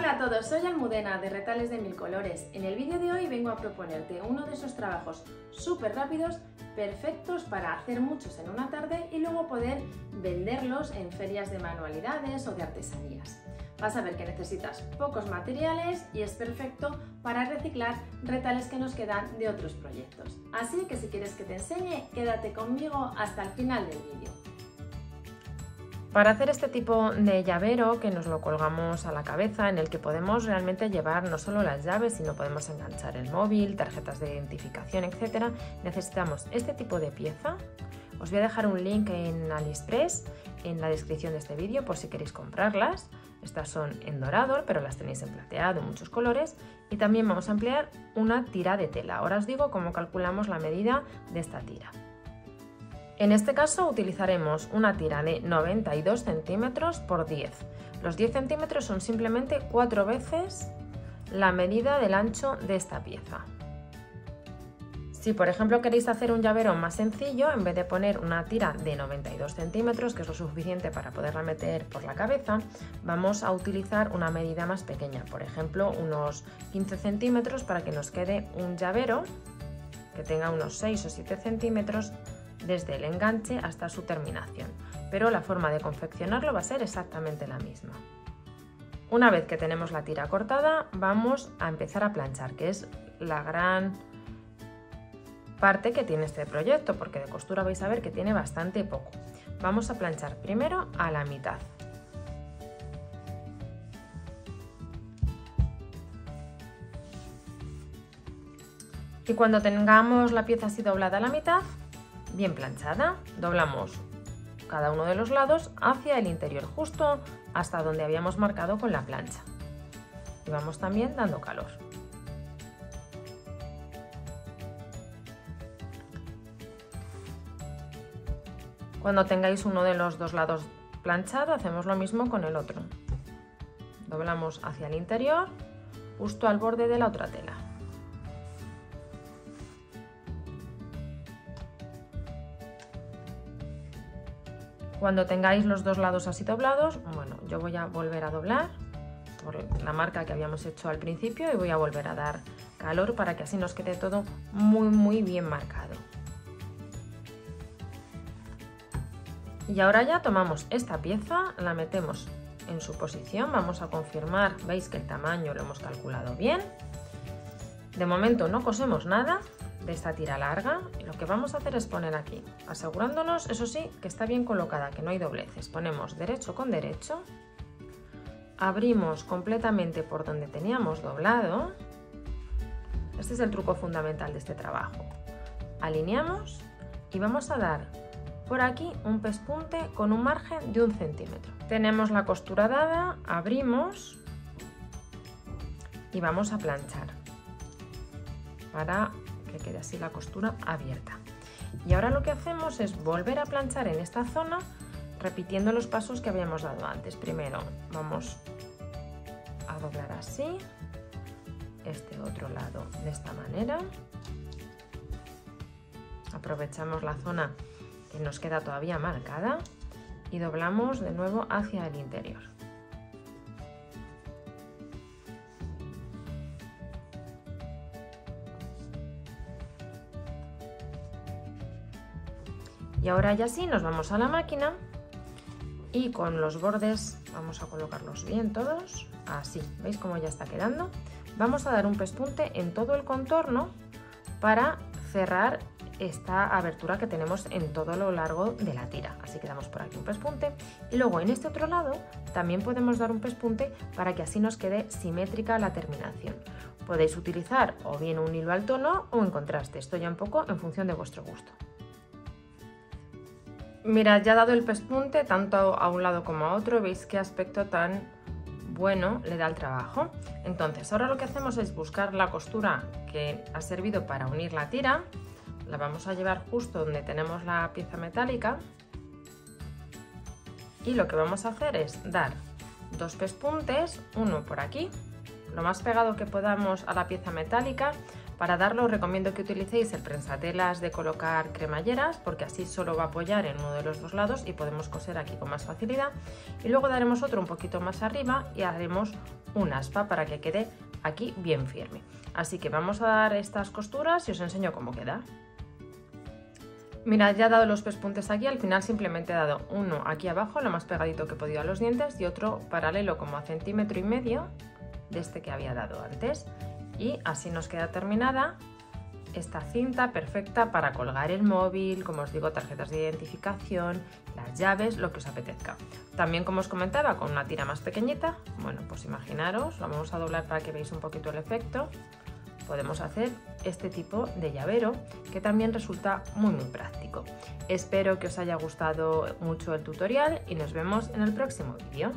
Hola a todos, soy Almudena de Retales de Mil Colores. En el vídeo de hoy vengo a proponerte uno de esos trabajos súper rápidos, perfectos para hacer muchos en una tarde y luego poder venderlos en ferias de manualidades o de artesanías. Vas a ver que necesitas pocos materiales y es perfecto para reciclar retales que nos quedan de otros proyectos. Así que si quieres que te enseñe, quédate conmigo hasta el final del vídeo. Para hacer este tipo de llavero que nos lo colgamos a la cabeza, en el que podemos realmente llevar no solo las llaves, sino podemos enganchar el móvil, tarjetas de identificación, etc., necesitamos este tipo de pieza. Os voy a dejar un link en AliExpress en la descripción de este vídeo por si queréis comprarlas. Estas son en dorado, pero las tenéis en plateado, en muchos colores. Y también vamos a emplear una tira de tela. Ahora os digo cómo calculamos la medida de esta tira. En este caso utilizaremos una tira de 92 centímetros por 10. Los 10 centímetros son simplemente 4 veces la medida del ancho de esta pieza. Si por ejemplo queréis hacer un llavero más sencillo, en vez de poner una tira de 92 centímetros, que es lo suficiente para poderla meter por la cabeza, vamos a utilizar una medida más pequeña, por ejemplo unos 15 centímetros, para que nos quede un llavero que tenga unos 6 o 7 centímetros desde el enganche hasta su terminación, pero la forma de confeccionarlo va a ser exactamente la misma. Una vez que tenemos la tira cortada, vamos a empezar a planchar, que es la gran parte que tiene este proyecto, porque de costura vais a ver que tiene bastante poco. Vamos a planchar primero a la mitad. Y cuando tengamos la pieza así doblada a la mitad, bien planchada, doblamos cada uno de los lados hacia el interior, justo hasta donde habíamos marcado con la plancha. Y vamos también dando calor. Cuando tengáis uno de los dos lados planchado, hacemos lo mismo con el otro. Doblamos hacia el interior, justo al borde de la otra tela. Cuando tengáis los dos lados así doblados, bueno, yo voy a volver a doblar por la marca que habíamos hecho al principio y voy a volver a dar calor para que así nos quede todo muy bien marcado. Y ahora ya tomamos esta pieza, la metemos en su posición, vamos a confirmar, veis que el tamaño lo hemos calculado bien. De momento no cosemos nada de esta tira larga, y lo que vamos a hacer es poner aquí, asegurándonos, eso sí, que está bien colocada, que no hay dobleces. Ponemos derecho con derecho, abrimos completamente por donde teníamos doblado. Este es el truco fundamental de este trabajo. Alineamos y vamos a dar por aquí un pespunte con un margen de 1 centímetro. Tenemos la costura dada, abrimos y vamos a planchar para que quede así la costura abierta. Y ahora lo que hacemos es volver a planchar en esta zona, repitiendo los pasos que habíamos dado antes. Primero vamos a doblar así, este otro lado de esta manera. Aprovechamos la zona que nos queda todavía marcada y doblamos de nuevo hacia el interior. Y ahora ya sí nos vamos a la máquina y con los bordes vamos a colocarlos bien todos, así, ¿veis cómo ya está quedando? Vamos a dar un pespunte en todo el contorno para cerrar esta abertura que tenemos en todo lo largo de la tira. Así que damos por aquí un pespunte y luego en este otro lado también podemos dar un pespunte para que así nos quede simétrica la terminación. Podéis utilizar o bien un hilo al tono o en contraste, esto ya un poco en función de vuestro gusto. Mirad, ya dado el pespunte tanto a un lado como a otro, veis qué aspecto tan bueno le da al trabajo. Entonces ahora lo que hacemos es buscar la costura que ha servido para unir la tira, la vamos a llevar justo donde tenemos la pieza metálica y lo que vamos a hacer es dar 2 pespuntes, uno por aquí, lo más pegado que podamos a la pieza metálica, Para darlo os recomiendo que utilicéis el prensatelas de colocar cremalleras, porque así solo va a apoyar en uno de los dos lados y podemos coser aquí con más facilidad. Y luego daremos otro un poquito más arriba y haremos un aspa para que quede aquí bien firme. Así que vamos a dar estas costuras y os enseño cómo queda. Mirad, ya he dado los pespuntes aquí, al final simplemente he dado uno aquí abajo, lo más pegadito que he podido a los dientes, y otro paralelo como a 1,5 centímetros de este que había dado antes. Y así nos queda terminada esta cinta perfecta para colgar el móvil, como os digo, tarjetas de identificación, las llaves, lo que os apetezca. También, como os comentaba, con una tira más pequeñita, bueno, pues imaginaros, lo vamos a doblar para que veáis un poquito el efecto. Podemos hacer este tipo de llavero que también resulta muy práctico. Espero que os haya gustado mucho el tutorial y nos vemos en el próximo vídeo.